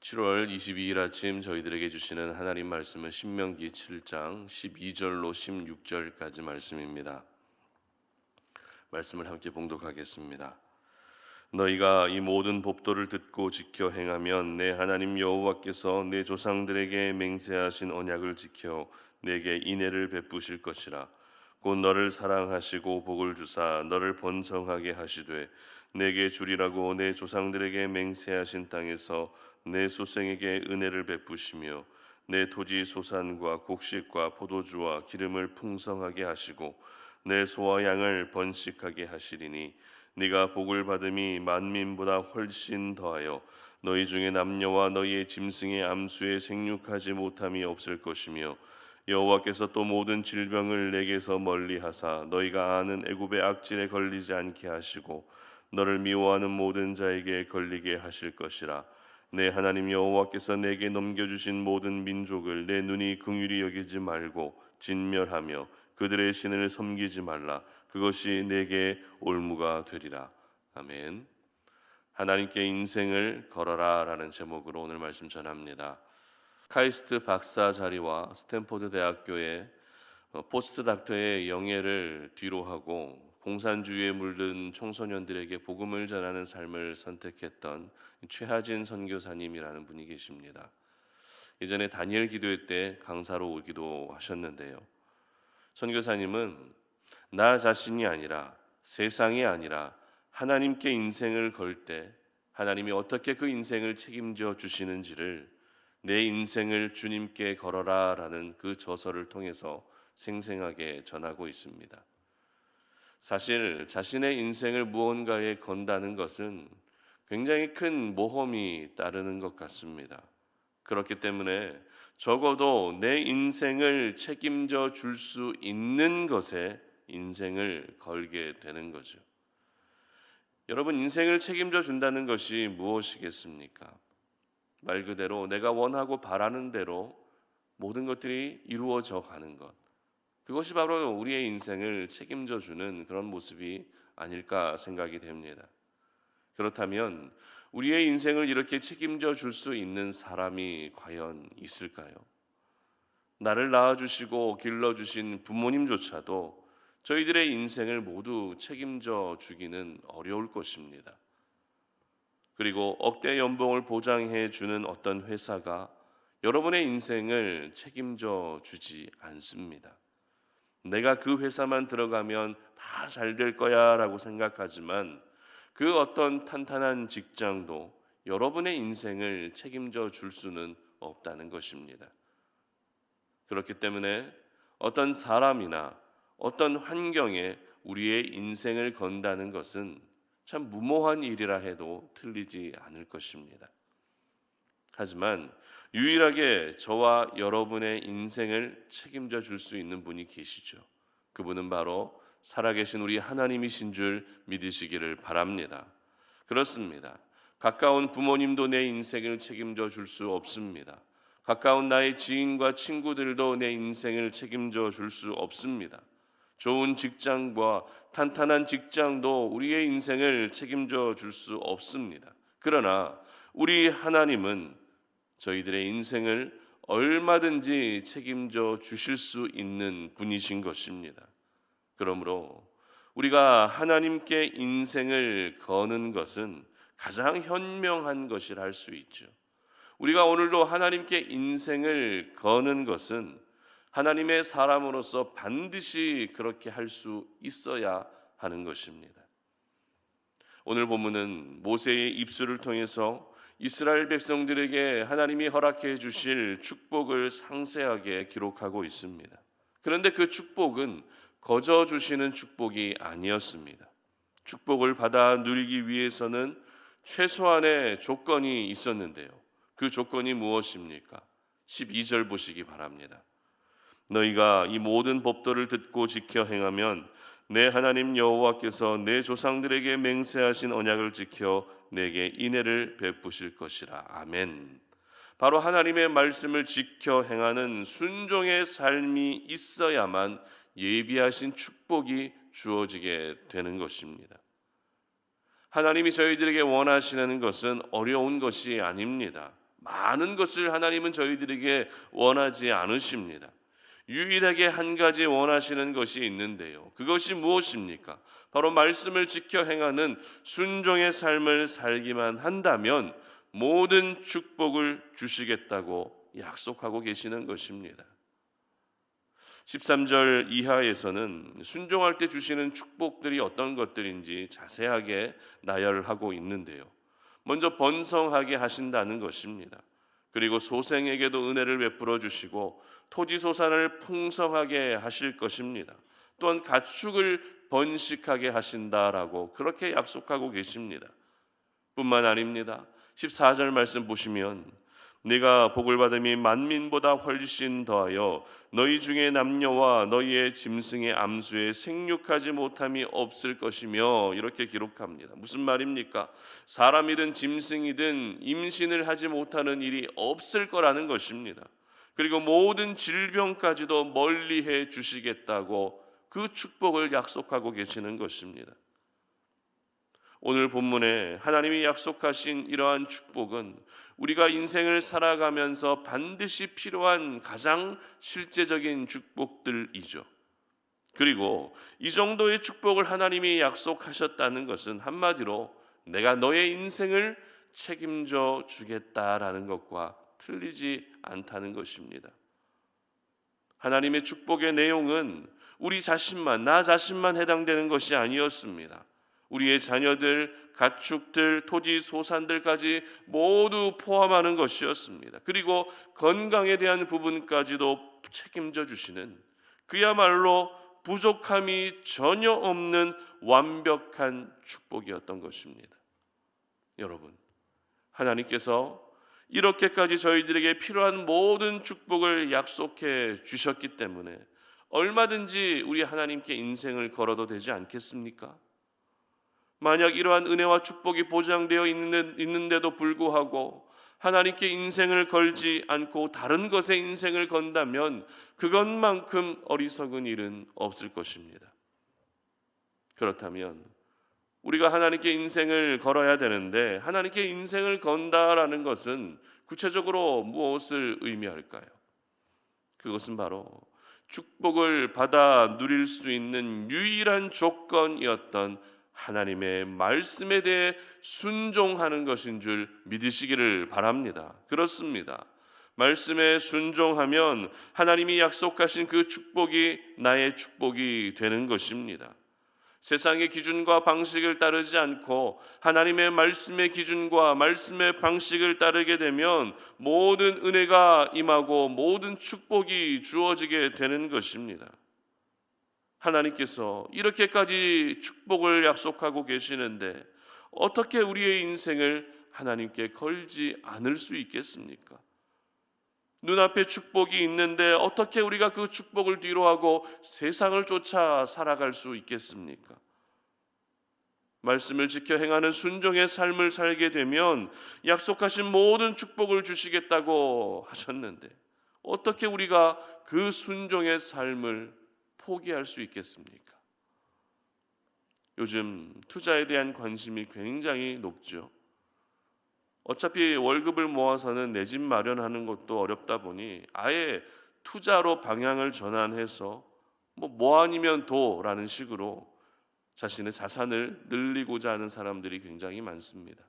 (7월 22일) 아침 저희들에게 주시는 하나님 말씀은 신명기 7장 12절로 16절까지 말씀입니다. 말씀을 함께 봉독하겠습니다. 너희가 이 모든 법도를 듣고 지켜 행하면 내 하나님 여호와께서 내 조상들에게 맹세하신 언약을 지켜 내게 인애를 베푸실 것이라. 곧 너를 사랑하시고 복을 주사 너를 번성하게 하시되 내게 주리라고 내 조상들에게 맹세하신 땅에서 내 소생에게 은혜를 베푸시며 내 토지 소산과 곡식과 포도주와 기름을 풍성하게 하시고 내 소와 양을 번식하게 하시리니 네가 복을 받음이 만민보다 훨씬 더하여 너희 중에 남녀와 너희의 짐승의 암수에 생육하지 못함이 없을 것이며 여호와께서 또 모든 질병을 내게서 멀리하사 너희가 아는 애굽의 악질에 걸리지 않게 하시고 너를 미워하는 모든 자에게 걸리게 하실 것이라. 내 하나님 여호와께서 내게 넘겨주신 모든 민족을 내 눈이 긍휼히 여기지 말고 진멸하며 그들의 신을 섬기지 말라. 그것이 내게 올무가 되리라. 아멘. 하나님께 인생을 걸어라 라는 제목으로 오늘 말씀 전합니다. 카이스트 박사 자리와 스탠포드 대학교의 포스트 닥터의 영예를 뒤로하고 공산주의에 물든 청소년들에게 복음을 전하는 삶을 선택했던 최하진 선교사님이라는 분이 계십니다. 예전에 다니엘 기도회 때 강사로 오기도 하셨는데요. 선교사님은 나 자신이 아니라 세상이 아니라 하나님께 인생을 걸 때 하나님이 어떻게 그 인생을 책임져 주시는지를 내 인생을 주님께 걸어라 라는 그 저서를 통해서 생생하게 전하고 있습니다. 사실 자신의 인생을 무언가에 건다는 것은 굉장히 큰 모험이 따르는 것 같습니다. 그렇기 때문에 적어도 내 인생을 책임져 줄 수 있는 것에 인생을 걸게 되는 거죠. 여러분, 인생을 책임져 준다는 것이 무엇이겠습니까? 말 그대로 내가 원하고 바라는 대로 모든 것들이 이루어져 가는 것. 그것이 바로 우리의 인생을 책임져 주는 그런 모습이 아닐까 생각이 됩니다. 그렇다면 우리의 인생을 이렇게 책임져 줄 수 있는 사람이 과연 있을까요? 나를 낳아주시고 길러주신 부모님조차도 저희들의 인생을 모두 책임져 주기는 어려울 것입니다. 그리고 억대 연봉을 보장해 주는 어떤 회사가 여러분의 인생을 책임져 주지 않습니다. 내가 그 회사만 들어가면 다 잘 될 거야 라고 생각하지만 그 어떤 탄탄한 직장도 여러분의 인생을 책임져 줄 수는 없다는 것입니다. 그렇기 때문에 어떤 사람이나 어떤 환경에 우리의 인생을 건다는 것은 참 무모한 일이라 해도 틀리지 않을 것입니다. 하지만 유일하게 저와 여러분의 인생을 책임져 줄 수 있는 분이 계시죠. 그분은 바로 살아계신 우리 하나님이신 줄 믿으시기를 바랍니다. 그렇습니다. 가까운 부모님도 내 인생을 책임져 줄 수 없습니다. 가까운 나의 지인과 친구들도 내 인생을 책임져 줄 수 없습니다. 좋은 직장과 탄탄한 직장도 우리의 인생을 책임져 줄 수 없습니다. 그러나 우리 하나님은 저희들의 인생을 얼마든지 책임져 주실 수 있는 분이신 것입니다. 그러므로 우리가 하나님께 인생을 거는 것은 가장 현명한 것이라 할 수 있죠. 우리가 오늘도 하나님께 인생을 거는 것은 하나님의 사람으로서 반드시 그렇게 할 수 있어야 하는 것입니다. 오늘 본문은 모세의 입술을 통해서 이스라엘 백성들에게 하나님이 허락해 주실 축복을 상세하게 기록하고 있습니다. 그런데 그 축복은 거저 주시는 축복이 아니었습니다. 축복을 받아 누리기 위해서는 최소한의 조건이 있었는데요. 그 조건이 무엇입니까? 12절 보시기 바랍니다. 너희가 이 모든 법도를 듣고 지켜 행하면 내 하나님 여호와께서 내 조상들에게 맹세하신 언약을 지켜 내게 인애를 베푸실 것이라. 아멘. 바로 하나님의 말씀을 지켜 행하는 순종의 삶이 있어야만 예비하신 축복이 주어지게 되는 것입니다. 하나님이 저희들에게 원하시는 것은 어려운 것이 아닙니다. 많은 것을 하나님은 저희들에게 원하지 않으십니다. 유일하게 한 가지 원하시는 것이 있는데요. 그것이 무엇입니까? 바로 말씀을 지켜 행하는 순종의 삶을 살기만 한다면 모든 축복을 주시겠다고 약속하고 계시는 것입니다. 13절 이하에서는 순종할 때 주시는 축복들이 어떤 것들인지 자세하게 나열하고 있는데요. 먼저 번성하게 하신다는 것입니다. 그리고 소생에게도 은혜를 베풀어 주시고 토지소산을 풍성하게 하실 것입니다. 또한 가축을 번식하게 하신다라고 그렇게 약속하고 계십니다. 뿐만 아닙니다. 14절 말씀 보시면 네가 복을 받음이 만민보다 훨씬 더하여 너희 중에 남녀와 너희의 짐승의 암수에 생육하지 못함이 없을 것이며 이렇게 기록합니다. 무슨 말입니까? 사람이든 짐승이든 임신을 하지 못하는 일이 없을 거라는 것입니다. 그리고 모든 질병까지도 멀리해 주시겠다고 그 축복을 약속하고 계시는 것입니다. 오늘 본문에 하나님이 약속하신 이러한 축복은 우리가 인생을 살아가면서 반드시 필요한 가장 실제적인 축복들이죠. 그리고 이 정도의 축복을 하나님이 약속하셨다는 것은 한마디로 내가 너의 인생을 책임져 주겠다라는 것과 틀리지 않다는 것입니다. 하나님의 축복의 내용은 우리 자신만, 나 자신만 해당되는 것이 아니었습니다. 우리의 자녀들, 가축들, 토지, 소산들까지 모두 포함하는 것이었습니다. 그리고 건강에 대한 부분까지도 책임져 주시는 그야말로 부족함이 전혀 없는 완벽한 축복이었던 것입니다. 여러분, 하나님께서 이렇게까지 저희들에게 필요한 모든 축복을 약속해 주셨기 때문에 얼마든지 우리 하나님께 인생을 걸어도 되지 않겠습니까? 만약 이러한 은혜와 축복이 보장되어 있는데도 불구하고 하나님께 인생을 걸지 않고 다른 것에 인생을 건다면 그것만큼 어리석은 일은 없을 것입니다. 그렇다면 우리가 하나님께 인생을 걸어야 되는데 하나님께 인생을 건다라는 것은 구체적으로 무엇을 의미할까요? 그것은 바로 축복을 받아 누릴 수 있는 유일한 조건이었던 하나님의 말씀에 대해 순종하는 것인 줄 믿으시기를 바랍니다. 그렇습니다. 말씀에 순종하면 하나님이 약속하신 그 축복이 나의 축복이 되는 것입니다. 세상의 기준과 방식을 따르지 않고 하나님의 말씀의 기준과 말씀의 방식을 따르게 되면 모든 은혜가 임하고 모든 축복이 주어지게 되는 것입니다. 하나님께서 이렇게까지 축복을 약속하고 계시는데 어떻게 우리의 인생을 하나님께 걸지 않을 수 있겠습니까? 눈앞에 축복이 있는데 어떻게 우리가 그 축복을 뒤로하고 세상을 쫓아 살아갈 수 있겠습니까? 말씀을 지켜 행하는 순종의 삶을 살게 되면 약속하신 모든 축복을 주시겠다고 하셨는데 어떻게 우리가 그 순종의 삶을 포기할 수 있겠습니까? 요즘 투자에 대한 관심이 굉장히 높죠. 어차피 월급을 모아서는 내 집 마련하는 것도 어렵다 보니 아예 투자로 방향을 전환해서 뭐 아니면 도라는 식으로 자신의 자산을 늘리고자 하는 사람들이 굉장히 많습니다.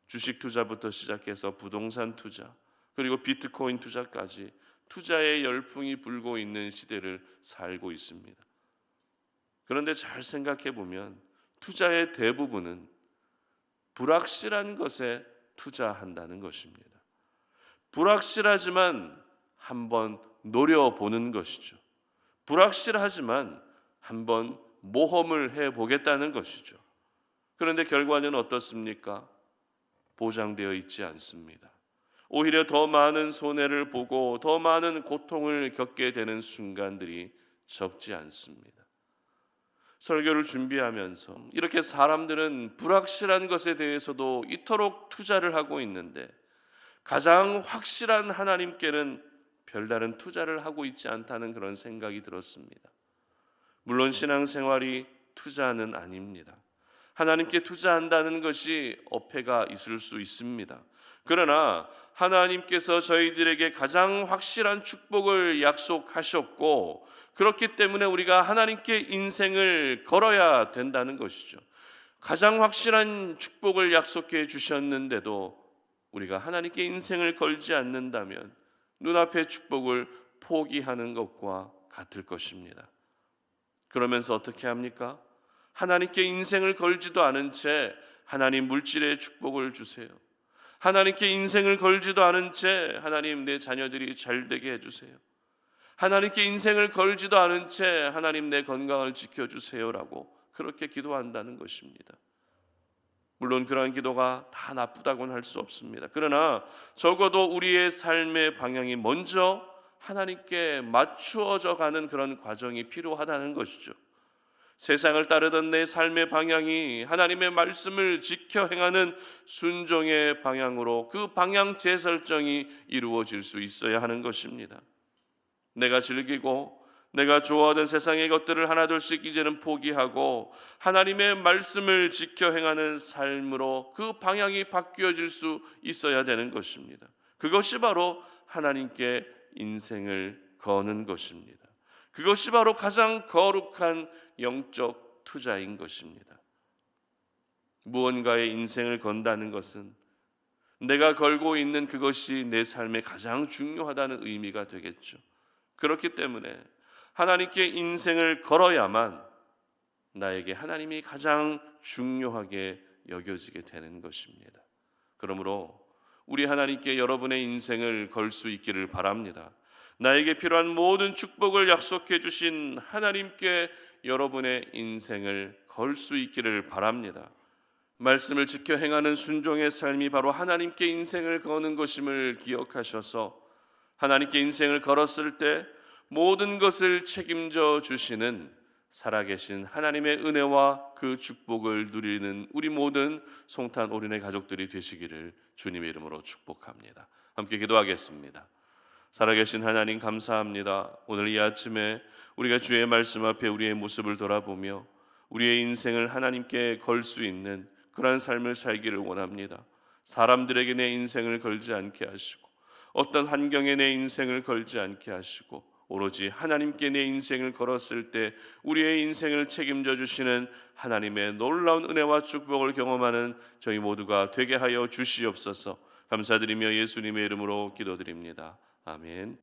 주식 투자부터 시작해서 부동산 투자, 그리고 비트코인 투자까지 투자의 열풍이 불고 있는 시대를 살고 있습니다. 그런데 잘 생각해 보면 투자의 대부분은 불확실한 것에 투자한다는 것입니다. 불확실하지만 한번 노려보는 것이죠. 불확실하지만 한번 모험을 해보겠다는 것이죠. 그런데 결과는 어떻습니까? 보장되어 있지 않습니다. 오히려 더 많은 손해를 보고 더 많은 고통을 겪게 되는 순간들이 적지 않습니다. 설교를 준비하면서 이렇게 사람들은 불확실한 것에 대해서도 이토록 투자를 하고 있는데 가장 확실한 하나님께는 별다른 투자를 하고 있지 않다는 그런 생각이 들었습니다. 물론 신앙생활이 투자는 아닙니다. 하나님께 투자한다는 것이 어폐가 있을 수 있습니다. 그러나 하나님께서 저희들에게 가장 확실한 축복을 약속하셨고, 그렇기 때문에 우리가 하나님께 인생을 걸어야 된다는 것이죠. 가장 확실한 축복을 약속해 주셨는데도 우리가 하나님께 인생을 걸지 않는다면 눈앞의 축복을 포기하는 것과 같을 것입니다. 그러면서 어떻게 합니까? 하나님께 인생을 걸지도 않은 채 하나님 물질의 축복을 주세요. 하나님께 인생을 걸지도 않은 채 하나님 내 자녀들이 잘 되게 해주세요. 하나님께 인생을 걸지도 않은 채 하나님 내 건강을 지켜주세요라고 그렇게 기도한다는 것입니다. 물론 그러한 기도가 다 나쁘다고는 할 수 없습니다. 그러나 적어도 우리의 삶의 방향이 먼저 하나님께 맞추어져 가는 그런 과정이 필요하다는 것이죠. 세상을 따르던 내 삶의 방향이 하나님의 말씀을 지켜 행하는 순종의 방향으로 그 방향 재설정이 이루어질 수 있어야 하는 것입니다. 내가 즐기고 내가 좋아하던 세상의 것들을 하나둘씩 이제는 포기하고 하나님의 말씀을 지켜 행하는 삶으로 그 방향이 바뀌어질 수 있어야 되는 것입니다. 그것이 바로 하나님께 인생을 거는 것입니다. 그것이 바로 가장 거룩한 영적 투자인 것입니다. 무언가의 인생을 건다는 것은 내가 걸고 있는 그것이 내 삶에 가장 중요하다는 의미가 되겠죠. 그렇기 때문에 하나님께 인생을 걸어야만 나에게 하나님이 가장 중요하게 여겨지게 되는 것입니다. 그러므로 우리 하나님께 여러분의 인생을 걸 수 있기를 바랍니다. 나에게 필요한 모든 축복을 약속해 주신 하나님께 여러분의 인생을 걸 수 있기를 바랍니다. 말씀을 지켜 행하는 순종의 삶이 바로 하나님께 인생을 거는 것임을 기억하셔서 하나님께 인생을 걸었을 때 모든 것을 책임져 주시는 살아계신 하나님의 은혜와 그 축복을 누리는 우리 모든 송탄 오륜의 가족들이 되시기를 주님의 이름으로 축복합니다. 함께 기도하겠습니다. 살아계신 하나님 감사합니다. 오늘 이 아침에 우리가 주의 말씀 앞에 우리의 모습을 돌아보며 우리의 인생을 하나님께 걸 수 있는 그러한 삶을 살기를 원합니다. 사람들에게 내 인생을 걸지 않게 하시고 어떤 환경에 내 인생을 걸지 않게 하시고 오로지 하나님께 내 인생을 걸었을 때 우리의 인생을 책임져 주시는 하나님의 놀라운 은혜와 축복을 경험하는 저희 모두가 되게 하여 주시옵소서. 감사드리며 예수님의 이름으로 기도드립니다. 아멘.